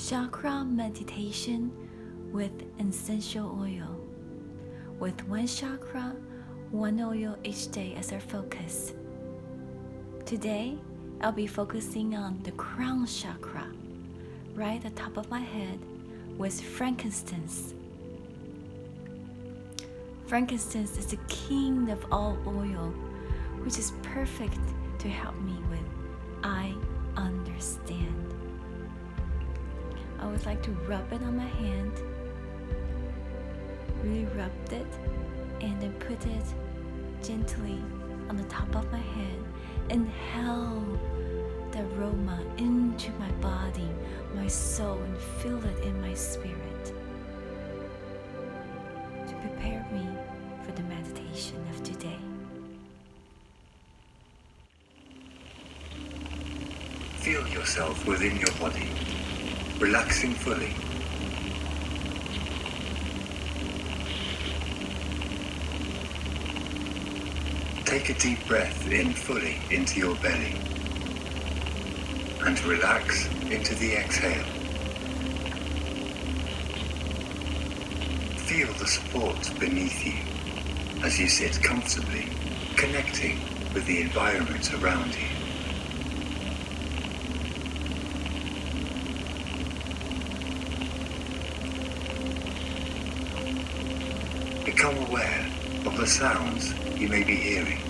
Chakra meditation with essential oil. With one chakra, one oil each day as our focus. Today, I'll be focusing on the crown chakra, right at the top of my head, with frankincense. Frankincense is the king of all oil, which is perfect to help me with I understand. I would like to rub it on my hand, really rub it, and then put it gently on the top of my head. Inhale the aroma into my body, my soul, and feel it in my spirit to prepare me for the meditation of today. Feel yourself within your body, relaxing fully. Take a deep breath in fully into your belly and relax into the exhale. Feel the support beneath you as you sit comfortably, connecting with the environment around you. Become aware of the sounds you may be hearing.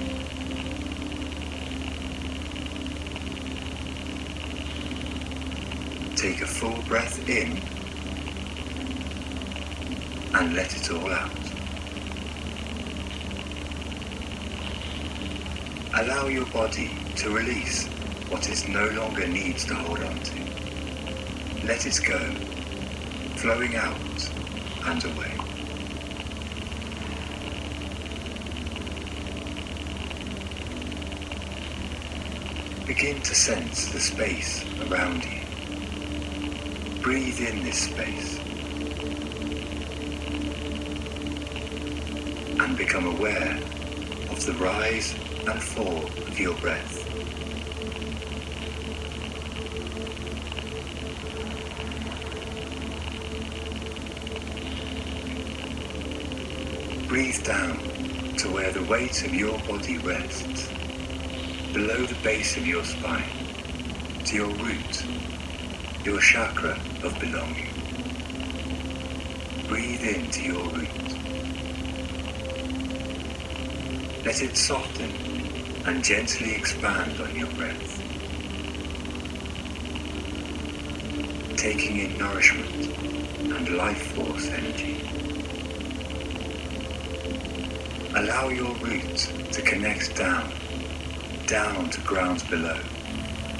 Take a full breath in and let it all out. Allow your body to release what it no longer needs to hold on to. Let it go, flowing out and away. Begin to sense the space around you. Breathe in this space and become aware of the rise and fall of your breath. Breathe down to where the weight of your body rests, below the base of your spine, to your root, your chakra of belonging. Breathe into your root. Let it soften and gently expand on your breath, taking in nourishment and life force energy. Allow your root to connect down to ground below,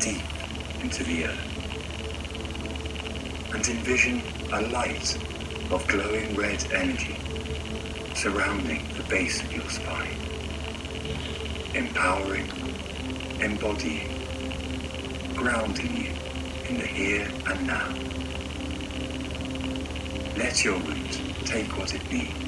deep into the earth. And envision a light of glowing red energy surrounding the base of your spine, empowering, embodying, grounding you in the here and now. Let your root take what it needs.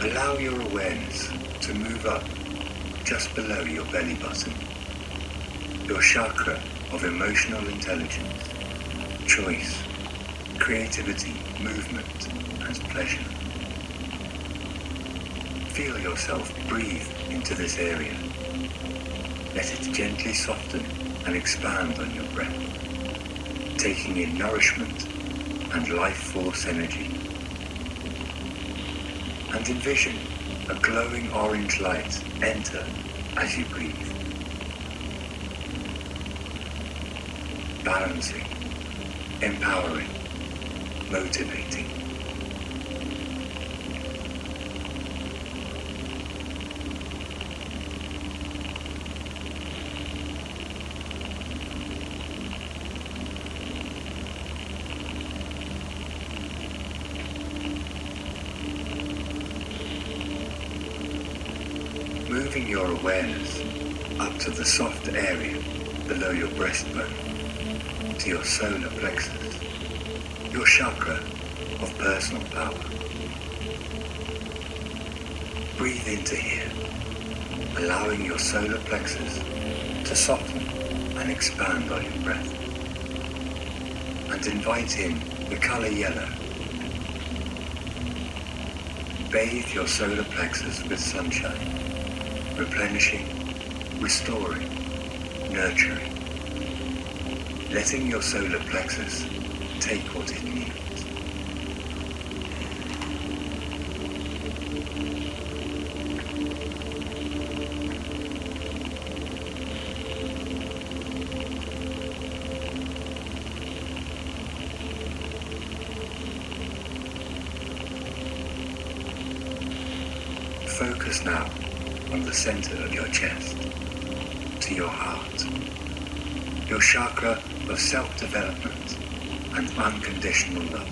Allow your awareness to move up just below your belly button, your chakra of emotional intelligence, choice, creativity, movement, and pleasure. Feel yourself breathe into this area. Let it gently soften and expand on your breath, taking in nourishment and life force energy. And envision a glowing orange light enter as you breathe. Balancing, empowering, motivating. Moving your awareness up to the soft area below your breastbone to your solar plexus, your chakra of personal power. Breathe into here, allowing your solar plexus to soften and expand on your breath. And invite in the color yellow. Bathe your solar plexus with sunshine, replenishing, restoring, nurturing, letting your solar plexus take what it needs. Focus now on the center of your chest, to your heart, your chakra of self-development and unconditional love.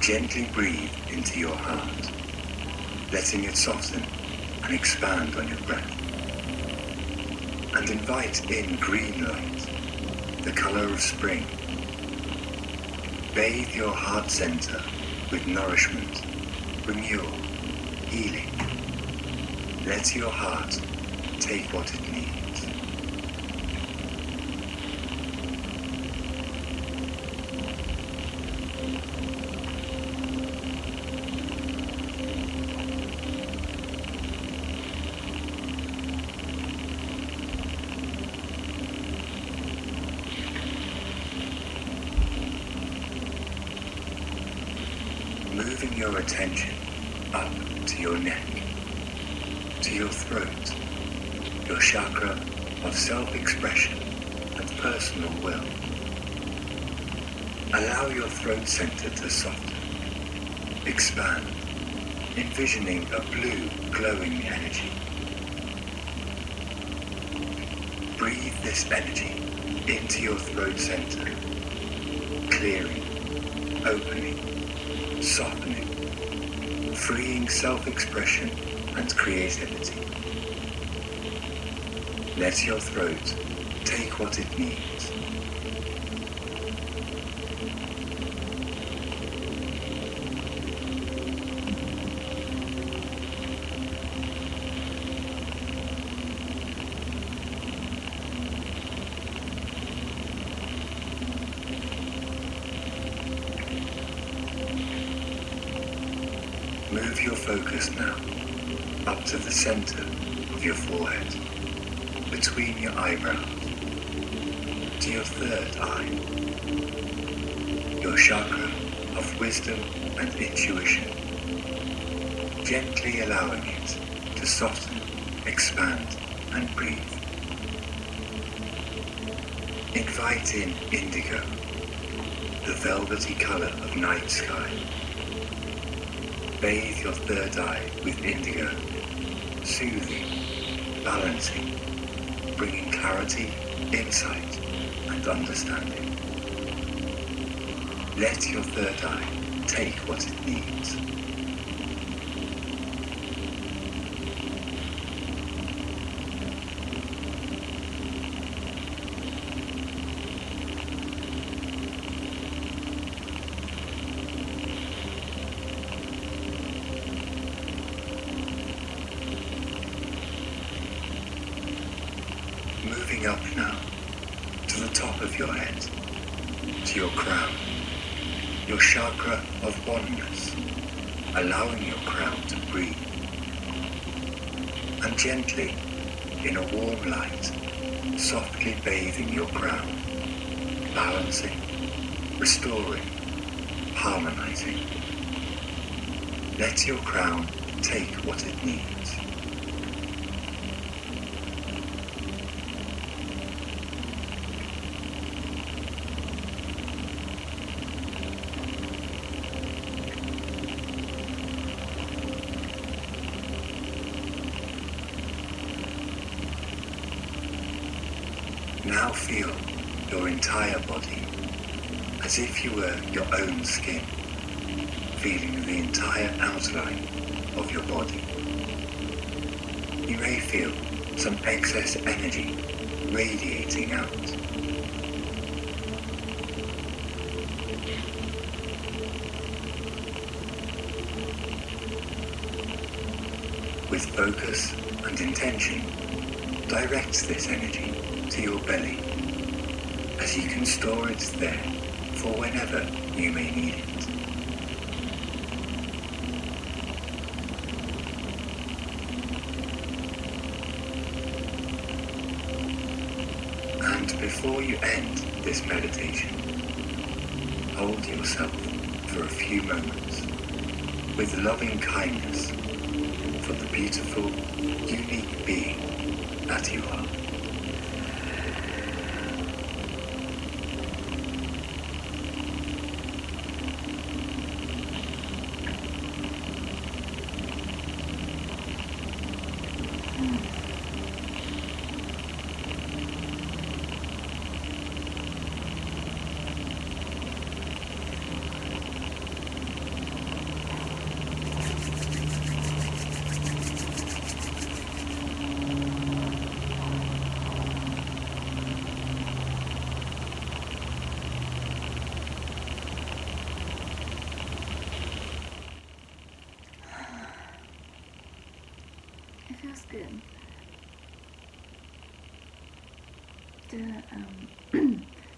Gently breathe into your heart, letting it soften and expand on your breath. And invite in green light, the color of spring. Bathe your heart center with nourishment, renewal, healing. Let your heart take what it needs. Moving your attention up to your neck, to your throat, your chakra of self-expression and personal will. Allow your throat center to soften, expand, envisioning a blue glowing energy. Breathe this energy into your throat center, clearing, opening, softening, freeing self-expression and creativity. Let your throat take what it needs. Move your focus now up to the center of your forehead, between your eyebrows, to your third eye, your chakra of wisdom and intuition, gently allowing it to soften, expand and breathe. Invite in indigo, the velvety color of night sky. Bathe your third eye with indigo, soothing, balancing, bringing clarity, insight, and understanding. Let your third eye take what it needs. Moving up now to the top of your head, to your crown, your chakra of oneness, allowing your crown to breathe. And gently, in a warm light, softly bathing your crown, balancing, restoring, harmonizing. Let your crown take what it needs. Now feel your entire body as if you were your own skin, feeling the entire outline of your body. You may feel some excess energy radiating out. With focus and intention, direct this energy to your belly, as you can store it there for whenever you may need it. And before you end this meditation, hold yourself for a few moments with loving kindness for the beautiful, unique being that you are. It feels good.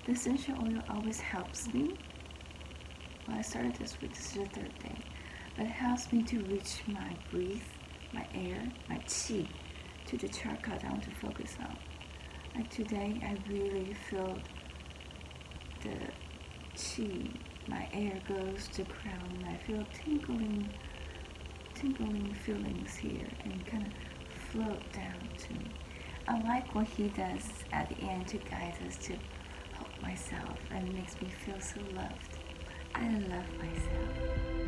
The essential oil always helps me. Well, I started this week, this is the third day, but it helps me to reach my breath, my air, my qi, to the chakra I want to focus on. Like today, I really feel the qi, my air goes to crown, and I feel tingling feelings here, and kind of float down to me. I like what he does at the end to guide us to help myself, and it makes me feel so loved. I love myself.